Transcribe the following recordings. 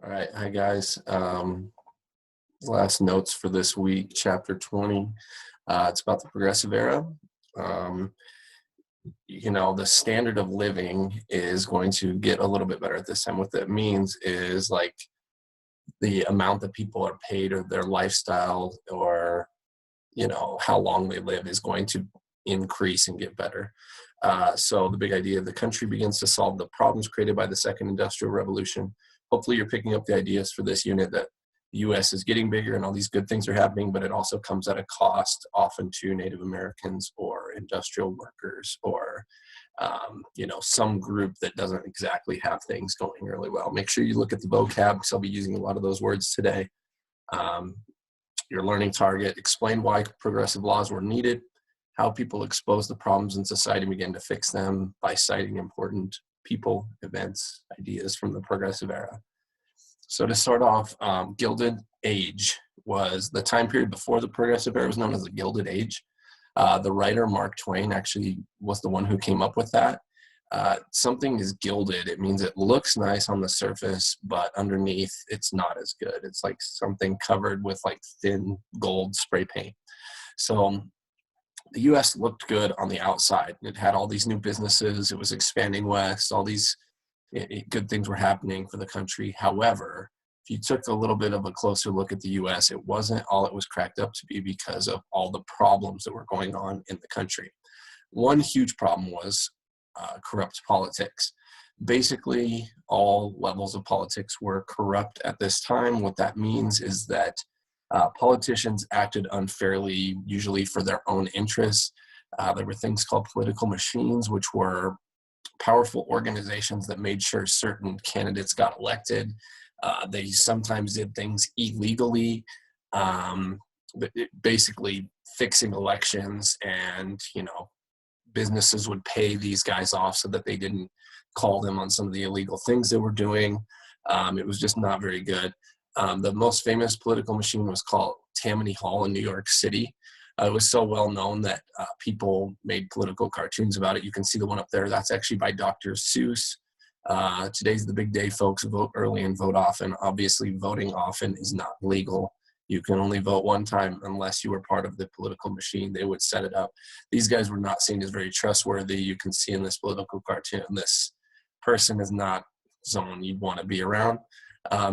All right, hi guys. Last notes for this week, chapter 20. It's about the progressive era. Um, the standard of living is going to get a little bit better at this time. What that means is like the amount that people are paid or their lifestyle or, how long they live is going to increase and get better. So the big idea, the country begins to solve the problems created by the second industrial revolution. Hopefully you're picking up the ideas for this unit that the U.S. is getting bigger and all these good things are happening, but it also comes at a cost often to Native Americans or industrial workers or, some group that doesn't exactly have things going really well. Make sure you look at the vocab because I'll be using a lot of those words today. Um, your learning target, explain why progressive laws were needed, how people exposed the problems in society and began to fix them by citing important people, events, ideas from the progressive era. So to start off, Gilded Age was the time period before the progressive era was known as the Gilded Age. The writer Mark Twain actually was the one who came up with that. Something is gilded. It means it looks nice on the surface, but underneath it's not as good. It's like something covered with like thin gold spray paint. So the U.S. looked good on the outside. It had all these new businesses. It was expanding west. All these good things were happening for the country. However, if you took a little bit of a closer look at the U.S., it wasn't all it was cracked up to be because of all the problems that were going on in the country. One huge problem was corrupt politics. Basically, all levels of politics were corrupt at this time. What that means is that politicians acted unfairly, usually for their own interests. There were things called political machines, which were powerful organizations that made sure certain candidates got elected. They sometimes did things illegally, but basically fixing elections, and businesses would pay these guys off so that they didn't call them on some of the illegal things they were doing. It was just not very good. The most famous political machine was called Tammany Hall in New York City. It was so well known that people made political cartoons about it. You can see the one up there. That's actually by Dr. Seuss. Today's the big day, folks. Vote early and vote often. Obviously, voting often is not legal. You can only vote one time unless you were part of the political machine. They would set it up. These guys were not seen as very trustworthy. You can see in this political cartoon, this person is not someone you'd want to be around.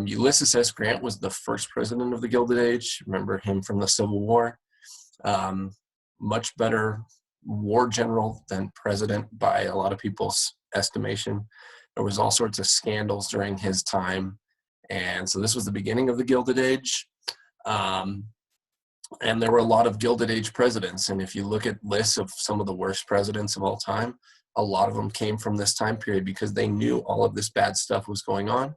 Ulysses S. Grant was the first president of the Gilded Age. Remember him from the Civil War. Much better war general than president by a lot of people's estimation. There was all sorts of scandals during his time. And so this was the beginning of the Gilded Age. And there were a lot of Gilded Age presidents. And if you look at lists of some of the worst presidents of all time, a lot of them came from this time period because they knew all of this bad stuff was going on,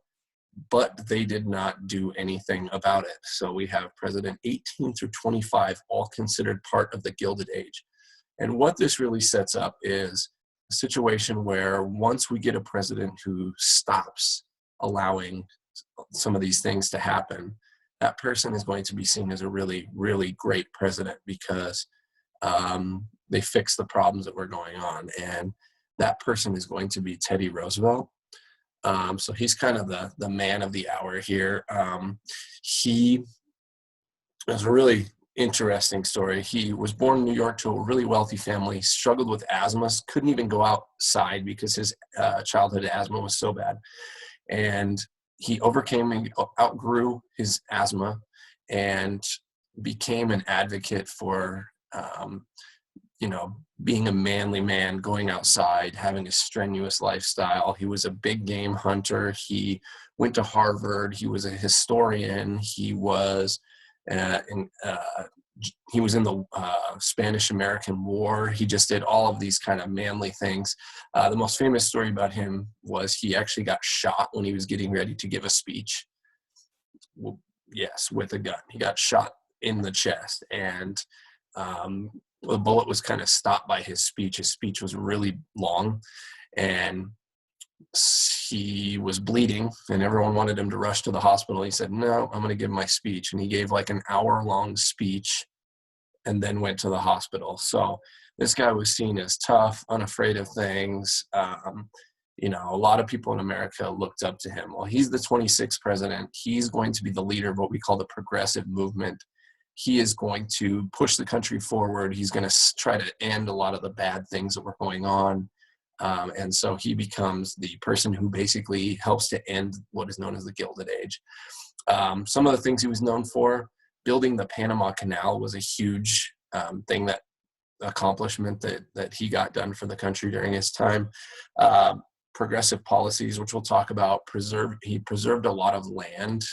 but they did not do anything about it. So we have President 18 through 25, all considered part of the Gilded Age. And what this really sets up is a situation where once we get a president who stops allowing some of these things to happen, that person is going to be seen as a really, really great president because they fix the problems that were going on. And that person is going to be Teddy Roosevelt. So he's kind of the man of the hour here. He was a really interesting story. He was born in New York to a really wealthy family, struggled with asthma, couldn't even go outside because his childhood asthma was so bad. And he overcame and outgrew his asthma and became an advocate for, being a manly man, going outside, having a strenuous lifestyle. He was a big game hunter. He went to Harvard. He was a historian. He was in the Spanish-American War. He just did all of these kind of manly things. The most famous story about him was he actually got shot when he was getting ready to give a speech. Well, yes, with a gun. He got shot in the chest, and the bullet was kind of stopped by his speech. His speech was really long, and he was bleeding, and everyone wanted him to rush to the hospital. He said, no, I'm going to give my speech. And he gave like an hour-long speech and then went to the hospital. So this guy was seen as tough, unafraid of things. You know, a lot of people in America looked up to him. Well, he's the 26th president. He's going to be the leader of what we call the progressive movement. He is going to push the country forward. He's going to try to end a lot of the bad things that were going on. And so he becomes the person who basically helps to end what is known as the Gilded Age. Some of the things he was known for: building the Panama Canal was a huge accomplishment that he got done for the country during his time. Progressive policies, which we'll talk about, he preserved a lot of land,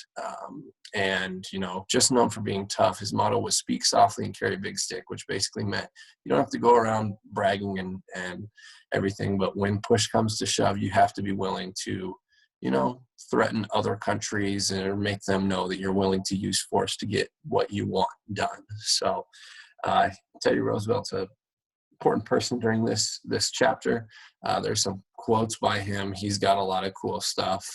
and, you know, just known for being tough. His motto was "Speak softly and carry a big stick," which basically meant you don't have to go around bragging and everything, but when push comes to shove, you have to be willing to, you know, threaten other countries or make them know that you're willing to use force to get what you want done. So Teddy Roosevelt's an important person during this chapter. There's some quotes by him. He's got a lot of cool stuff.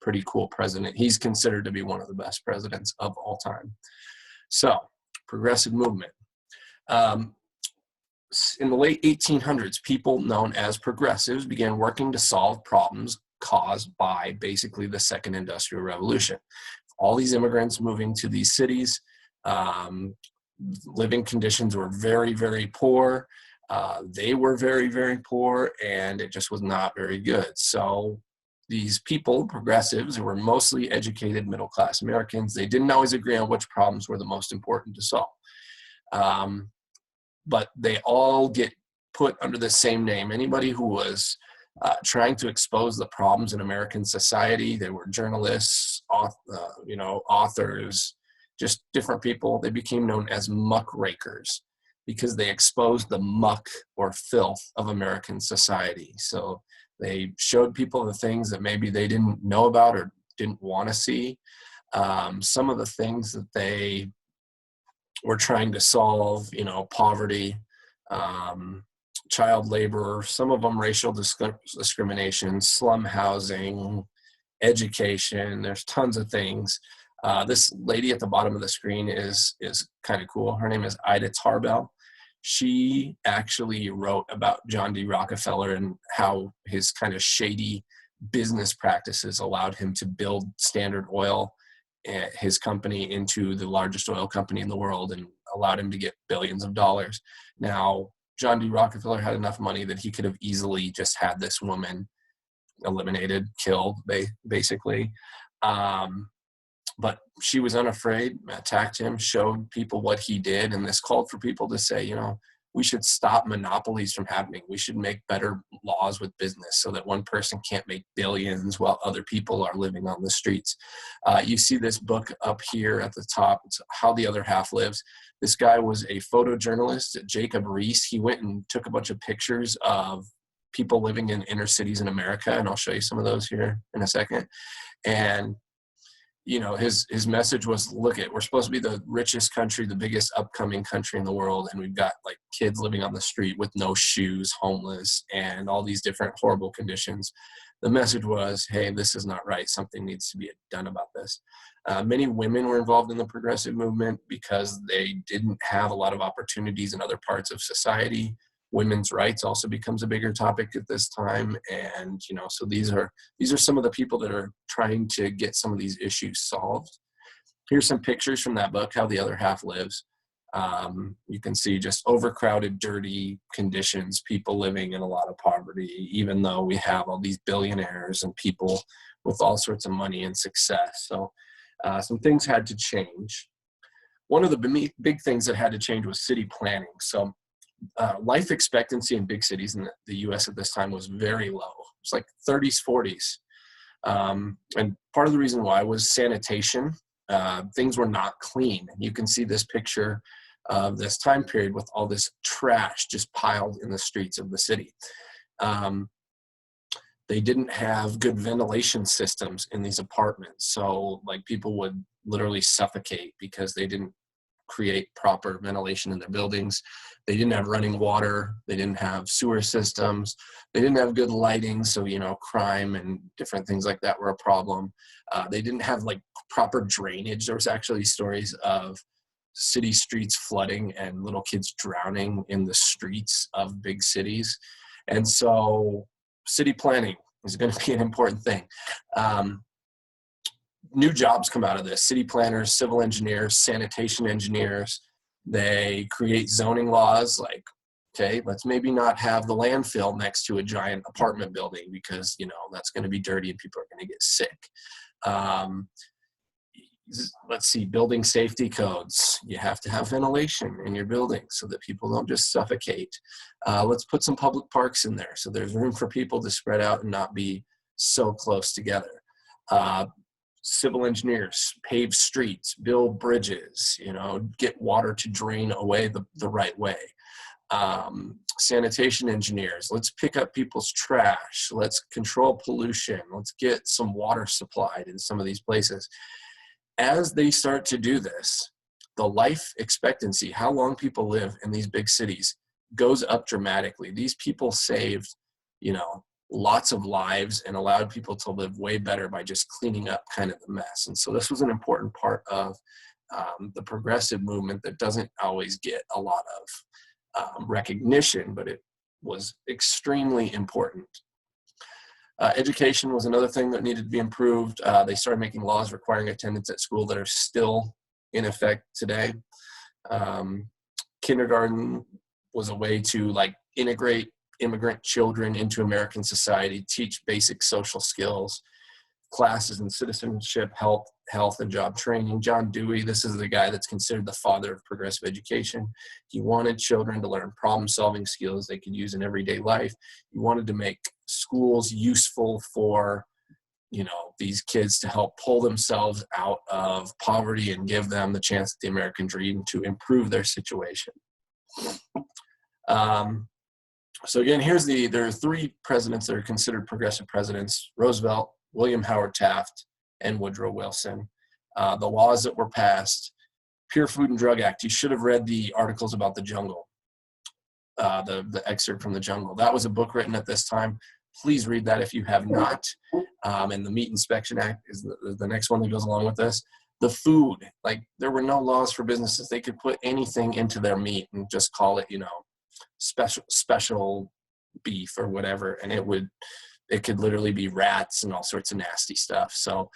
Pretty cool president. He's considered to be one of the best presidents of all time. So, progressive movement. In the late 1800s, people known as progressives began working to solve problems caused by basically the Second Industrial Revolution. All these immigrants moving to these cities, living conditions were very, very poor. They were very, very poor, and it just was not very good. So these people, progressives, who were mostly educated middle-class Americans, they didn't always agree on which problems were the most important to solve. But they all get put under the same name. Anybody who was trying to expose the problems in American society, they were journalists, authors, just different people. They became known as muckrakers because they exposed the muck or filth of American society. So they showed people the things that maybe they didn't know about or didn't want to see. Some of the things that they were trying to solve, you know, poverty, child labor, some of them racial discrimination, slum housing, education. There's tons of things. This lady at the bottom of the screen is kind of cool. Her name is Ida Tarbell. She actually wrote about John D. Rockefeller and how his kind of shady business practices allowed him to build Standard Oil, his company, into the largest oil company in the world, and allowed him to get billions of dollars. Now, John D. Rockefeller had enough money that he could have easily just had this woman eliminated, killed, basically. But she was unafraid, attacked him, showed people what he did, and this called for people to say, you know, we should stop monopolies from happening. We should make better laws with business so that one person can't make billions while other people are living on the streets. You see this book up here at the top. It's How the Other Half Lives. This guy was a photojournalist, Jacob Riis. He went and took a bunch of pictures of people living in inner cities in America, and I'll show you some of those here in a second. And you know, his message was, look, we're supposed to be the richest country, the biggest upcoming country in the world, and we've got like kids living on the street with no shoes, homeless, and all these different horrible conditions. The message was, hey, this is not right. Something needs to be done about this. Many women were involved in the progressive movement because they didn't have a lot of opportunities in other parts of society. Women's rights also becomes a bigger topic at this time. And, you know, so these are some of the people that are trying to get some of these issues solved. Here's some pictures from that book, How the Other Half Lives. You can see just overcrowded, dirty conditions, people living in a lot of poverty, even though we have all these billionaires and people with all sorts of money and success. So some things had to change. One of the big things that had to change was city planning. So life expectancy in big cities in the U.S. at this time was very low. It's like 30s, 40s. And part of the reason why was sanitation. Things were not clean. You can see this picture of this time period with all this trash just piled in the streets of the city. They didn't have good ventilation systems in these apartments. So like people would literally suffocate because they didn't create proper ventilation in their buildings. They didn't have running water. They didn't have sewer systems. They didn't have good lighting. So, you know, crime and different things like that were a problem. They didn't have like proper drainage. There was actually stories of city streets flooding and little kids drowning in the streets of big cities. And so city planning is going to be an important thing. New jobs come out of this: city planners, civil engineers, sanitation engineers. They create zoning laws like, okay, let's maybe not have the landfill next to a giant apartment building because, you know, that's going to be dirty and people are going to get sick. Let's see, building safety codes. You have to have ventilation in your building so that people don't just suffocate. Let's put some public parks in there so there's room for people to spread out and not be so close together. Civil engineers, pave streets, build bridges, you know, get water to drain away the right way. Sanitation engineers, let's pick up people's trash. Let's control pollution. Let's get some water supplied in some of these places. As they start to do this, the life expectancy, how long people live in these big cities, goes up dramatically. These people saved, you know, lots of lives and allowed people to live way better by just cleaning up kind of the mess. And so this was an important part of the progressive movement that doesn't always get a lot of recognition, but it was extremely important. Education was another thing that needed to be improved. They started making laws requiring attendance at school that are still in effect today. Kindergarten was a way to like integrate immigrant children into American society, teach basic social skills, classes in citizenship, health and job training. John Dewey, this is the guy that's considered the father of progressive education. He wanted children to learn problem-solving skills they could use in everyday life. He wanted to make schools useful for, you know, these kids to help pull themselves out of poverty and give them the chance at the American dream to improve their situation. So again, there are three presidents that are considered progressive presidents: Roosevelt, William Howard Taft, and Woodrow Wilson. The laws that were passed: Pure Food and Drug Act. You should have read the articles about the jungle, the excerpt from the jungle. That was a book written at this time. Please read that if you have not. And the Meat Inspection Act is the next one that goes along with this. The food, like there were no laws for businesses. They could put anything into their meat and just call it, you know, special beef or whatever, and it could literally be rats and all sorts of nasty stuff. So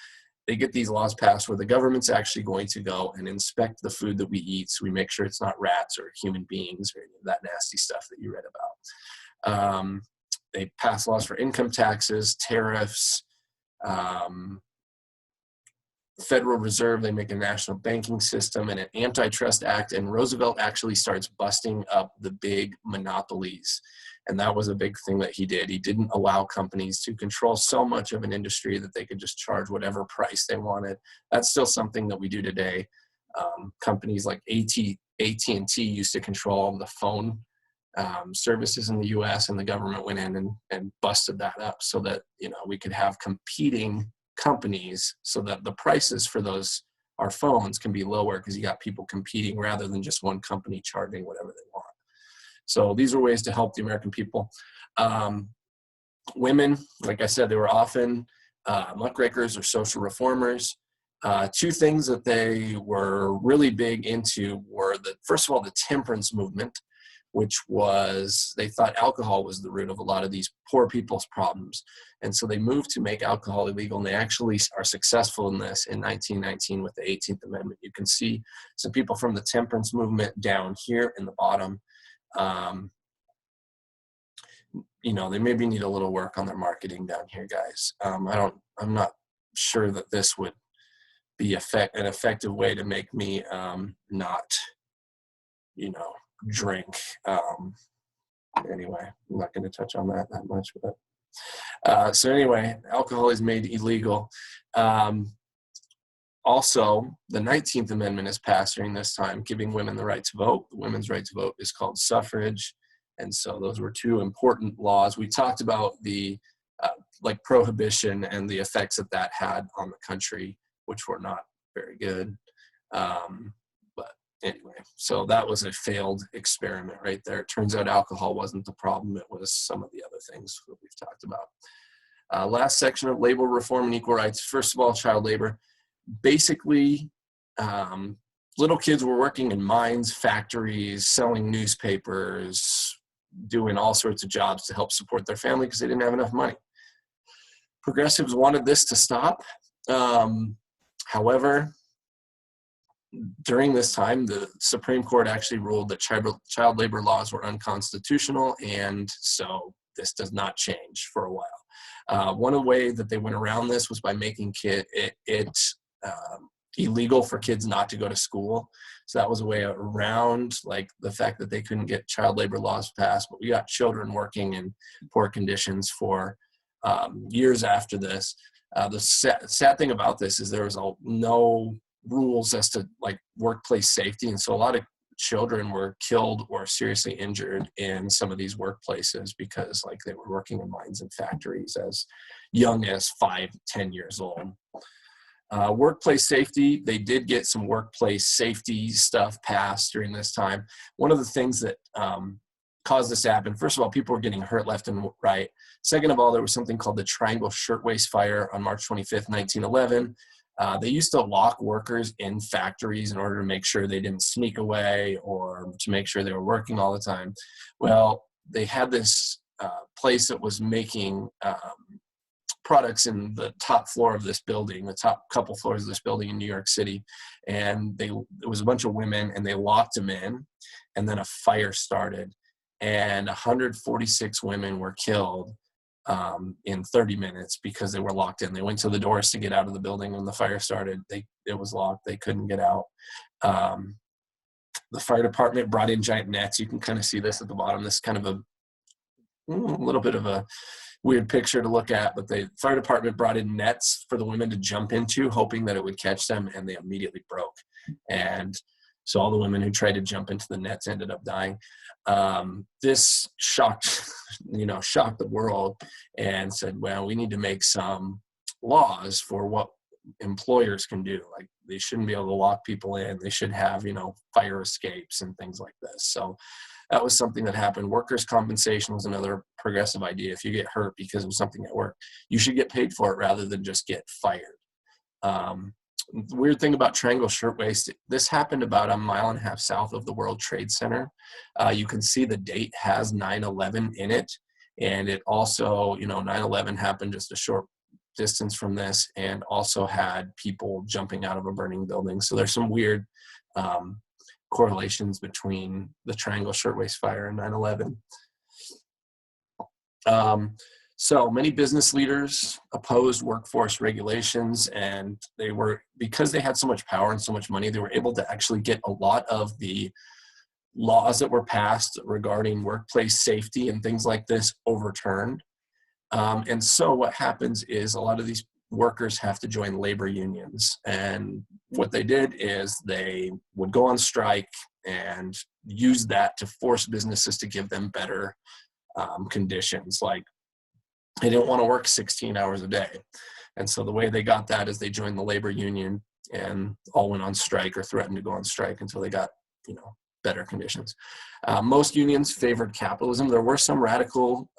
they get these laws passed where the government's actually going to go and inspect the food that we eat, so we make sure it's not rats or human beings or any of that nasty stuff that you read about. They pass laws for income taxes, tariffs, Federal Reserve. They make a national banking system and an antitrust act, and Roosevelt actually starts busting up the big monopolies. And that was a big thing that he did. He didn't allow companies to control so much of an industry that they could just charge whatever price they wanted. That's still something that we do today. Companies like AT&T used to control the phone services in the US, and the government went in and busted that up so that, you know, we could have competing companies so that the prices for our phones can be lower because you got people competing rather than just one company charging whatever they want. So these are ways to help the American people. Women, like I said, they were often muckrakers or social reformers. Two things that they were really big into were first of all, the temperance movement, which was, they thought alcohol was the root of a lot of these poor people's problems. And so they moved to make alcohol illegal, and they actually are successful in this in 1919 with the 18th Amendment. You can see some people from the temperance movement down here in the bottom. You know, they maybe need a little work on their marketing down here, guys. I'm not sure that this would be an effective way to make me not, you know, drink. Anyway, I'm not going to touch on that much, but so anyway, alcohol is made illegal. Also, the 19th Amendment is passed during this time, giving women the right to vote. The women's right to vote is called suffrage. And so those were two important laws. We talked about the like prohibition and the effects that had on the country, which were not very good. But anyway, so that was a failed experiment right there. It turns out alcohol wasn't the problem. It was some of the other things that we've talked about. Last section of labor reform and equal rights. First of all, child labor. Basically, little kids were working in mines, factories, selling newspapers, doing all sorts of jobs to help support their family because they didn't have enough money. Progressives wanted this to stop. However, during this time, the Supreme Court actually ruled that child labor laws were unconstitutional, and so this does not change for a while. One of the ways that they went around this was by making it illegal for kids not to go to school. So that was a way around like the fact that they couldn't get child labor laws passed, but we got children working in poor conditions for years after this. The sad thing about this is there was no rules as to like workplace safety, and so a lot of children were killed or seriously injured in some of these workplaces because like they were working in mines and factories as young as 5-10 years old. Workplace safety, they did get some workplace safety stuff passed during this time. One of the things that caused this to happen, first of all, people were getting hurt left and right. Second of all, there was something called the Triangle Shirtwaist Fire on March 25th, 1911. They used to lock workers in factories in order to make sure they didn't sneak away or to make sure they were working all the time. Well, they had this place that was making products in the top floor of this building, the top couple floors of this building in New York City. And it was a bunch of women, and they locked them in, and then a fire started. And 146 women were killed in 30 minutes because they were locked in. They went to the doors to get out of the building when the fire started. It was locked. They couldn't get out. The fire department brought in giant nets. You can kind of see this at the bottom. This is kind of a little bit of a weird picture to look at, but the fire department brought in nets for the women to jump into, hoping that it would catch them, and they immediately broke. And so all the women who tried to jump into the nets ended up dying. This shocked the world and said, well, we need to make some laws for what employers can do. Like they shouldn't be able to lock people in. They should have, fire escapes and things like this. So that was something that happened. Workers' compensation was another progressive idea. If you get hurt because of something at work, you should get paid for it rather than just get fired. The weird thing about Triangle Shirtwaist, this happened about 1.5 miles south of the World Trade Center. You can see the date has 9/11 in it. And it also, 9/11 happened just a short distance from this, and also had people jumping out of a burning building. So there's some weird correlations between the Triangle Shirtwaist Fire and 9/11. So many business leaders opposed workforce regulations, and because they had so much power and so much money, they were able to actually get a lot of the laws that were passed regarding workplace safety and things like this overturned. And so what happens is a lot of these workers have to join labor unions. And what they did is they would go on strike and use that to force businesses to give them better conditions. Like they didn't want to work 16 hours a day. And so the way they got that is they joined the labor union and all went on strike or threatened to go on strike until they got, better conditions. Most unions favored capitalism. There were some radical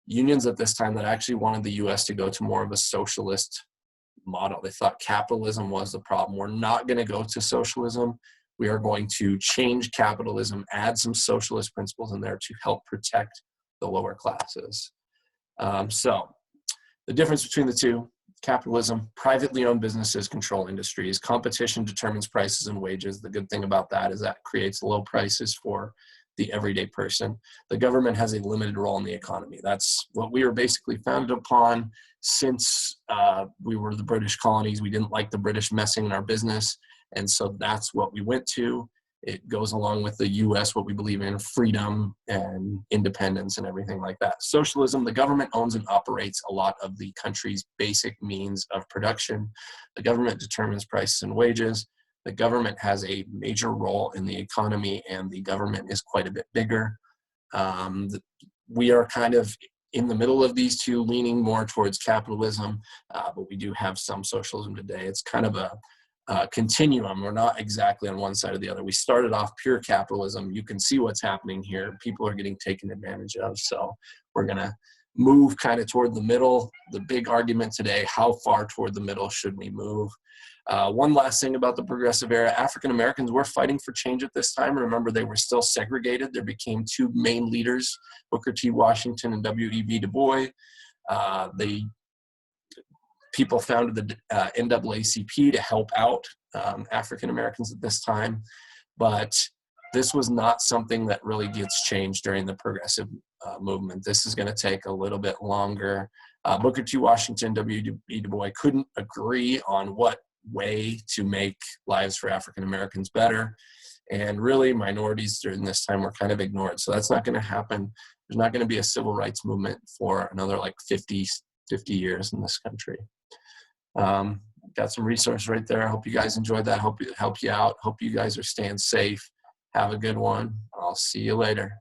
unions at this time that actually wanted the U.S. to go to more of a socialist model. They thought capitalism was the problem. We're not going to go to socialism. We are going to change capitalism, add some socialist principles in there to help protect the lower classes. So the difference between the two: capitalism, privately owned businesses control industries. Competition determines prices and wages. The good thing about that is that creates low prices for the everyday person. The government has a limited role in the economy. That's what we were basically founded upon since we were the British colonies. We didn't like the British messing in our business, and so that's what we went to. It goes along with the U.S., what we believe in: freedom and independence and everything like that. Socialism, the government owns and operates a lot of the country's basic means of production. The government determines prices and wages. The government has a major role in the economy, and the government is quite a bit bigger. We are kind of in the middle of these two, leaning more towards capitalism, but we do have some socialism today. It's kind of a continuum. We're not exactly on one side or the other. We started off pure capitalism. You can see what's happening here. People are getting taken advantage of. So we're going to move kind of toward the middle. The big argument today: how far toward the middle should we move? One last thing about the Progressive Era, African Americans were fighting for change at this time. Remember, they were still segregated. There became two main leaders, Booker T. Washington and W.E.B. Du Bois. People founded the NAACP to help out African Americans at this time, but this was not something that really gets changed during the progressive movement. This is going to take a little bit longer. Booker T. Washington, W.E.B. Du Bois couldn't agree on what way to make lives for African Americans better, and really minorities during this time were kind of ignored. So that's not going to happen. There's not going to be a civil rights movement for another like 50 years in this country. Got some resources right there. I hope you guys enjoyed that. Hope it helped you out. Hope you guys are staying safe. Have a good one. I'll see you later.